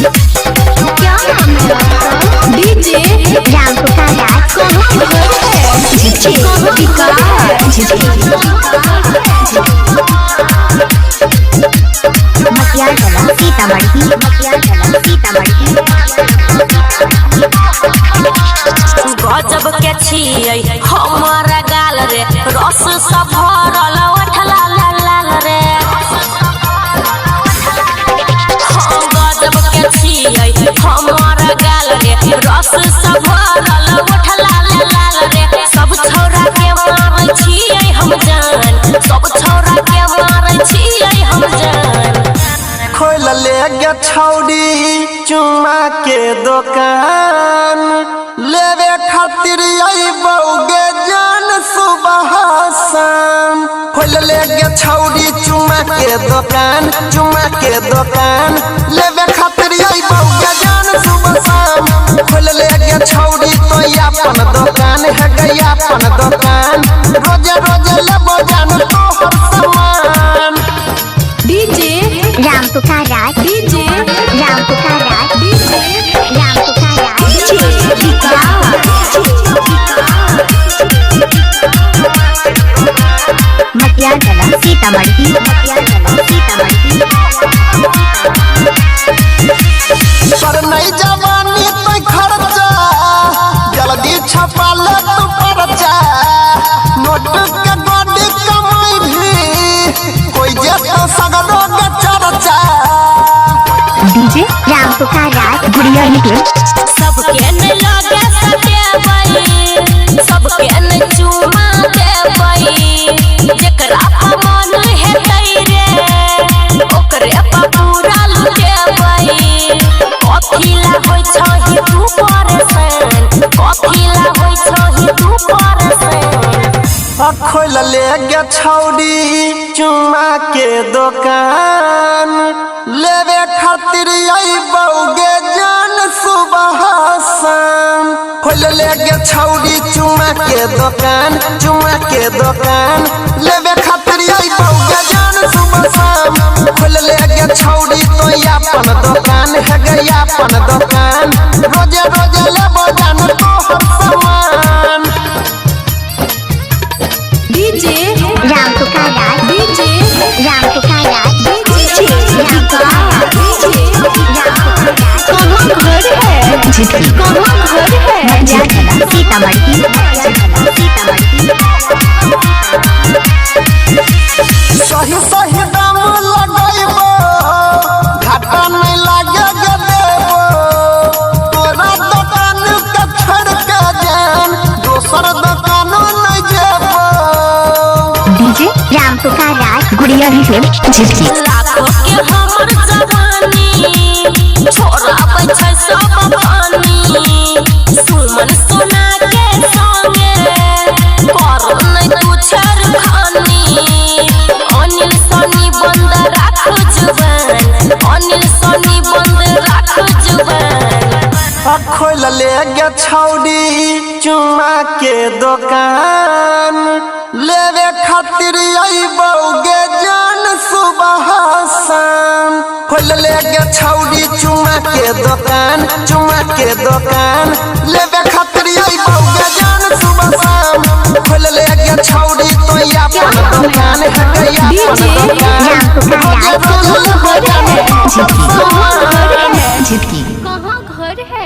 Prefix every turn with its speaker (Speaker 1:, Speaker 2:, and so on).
Speaker 1: क्या नाम है आपका? डीजे राम पुकार राज। कहाँ घर है? कहाँ विकास? मटियाला सीतामढ़ी।
Speaker 2: गजब के छियै हमारा गाल रे, रस सब भरल ओठला लाल लाल रे। गजब के छियै हमारा गाल रे, रस सब भरल ओठला लाल लाल रे। सब छौरा के मारै छियै हम जान, सब छौरा के मारै छियै हम जान।
Speaker 3: खोल ले गे छौड़ी चुम्मा के दुकान, लेवे खातिर अइबौगे जान सुबह शाम। खोल ले गे छौड़ी चुम्मा के दुकान, चुम्मा के दुकान, लेवे खातिर अइबौगे जान सुबह शाम। खोल ले गे छौड़ी तो अपन दुकान है गया अपन दुकान, रोजे रोजे लेबो जान तोहर सामान।
Speaker 1: डीजे राम पुकार राज। डीजे राम पुकार राज। डीजे राम पुकार राज। डीजे विकास। मटियाला सीतामढ़ी।
Speaker 3: पर नहीं जवानी तो खर्चा, जल्दी छपा ले तू पर्चा। नोट के गोडी कमाई भी कोई जेतो सगरो के चर्चा।
Speaker 1: डीजे राम पुकार राज। गुड़िया निकल।
Speaker 2: सबके न लगे सटेबई, सबके न चुमा देबई। जेकरा पर मन हेतै रे, ओकरे पर पूरा लुटेबई। कथिला होय छही तू परेशान, कथिला होय छही तू परेशान।
Speaker 3: खोल ले गे छौड़ी चुम्मा के दुकान, लेवे खातिर अइबौगे जान सुबह शाम। खोल ले गे छौड़ी चुम्मा के दुकान, चुम्मा के दुकान, लेवे खातिर अइबौगे जान सुबह शाम। खोल ले गे छौड़ी तो अपन दुकान है गया अपन दुकान, रोजे रोजे लेबो जान तोहर सामान।
Speaker 1: डीजे राम पुकार राज। डीजे राम पुकार राज। डीजे विकास। डीजे राम पुकार राज। कहाँ घर है? कहाँ घर है? मटियाला सीतामढ़ी।
Speaker 3: सही सही दाम लगैबो, घाटा नहीं लागे गे देबो। तोरा दुकान के छोड़ के जान दोसर दुकान नहीं जेबो।
Speaker 1: डीजे राम पुकार राज। गुड़िया निकल।
Speaker 2: लाखों के हमर जवानी, छोरा बैठे सब पानी। सुमन सोना के संगे कर नहीं तू छेड़खानी। अनिल सनी बंद राख जुबान, अनिल सनी बंद राख जुबान।
Speaker 3: खोल ले गे छौड़ी चुम्मा के दुकान, लेवे खातिर अइबौगे जान सुबह शाम। खोल ले गे छौड़ी चुम्मा के दुकान, चुम्मा के दुकान, लेवे खातिर अइबौगे जान सुबह शाम। खोल ले गे छौड़ी तो अपन दुकान है गया अपन दुकान, रोजे रोजे लेबो जान तोहर सामान।
Speaker 1: कहाँ घर है?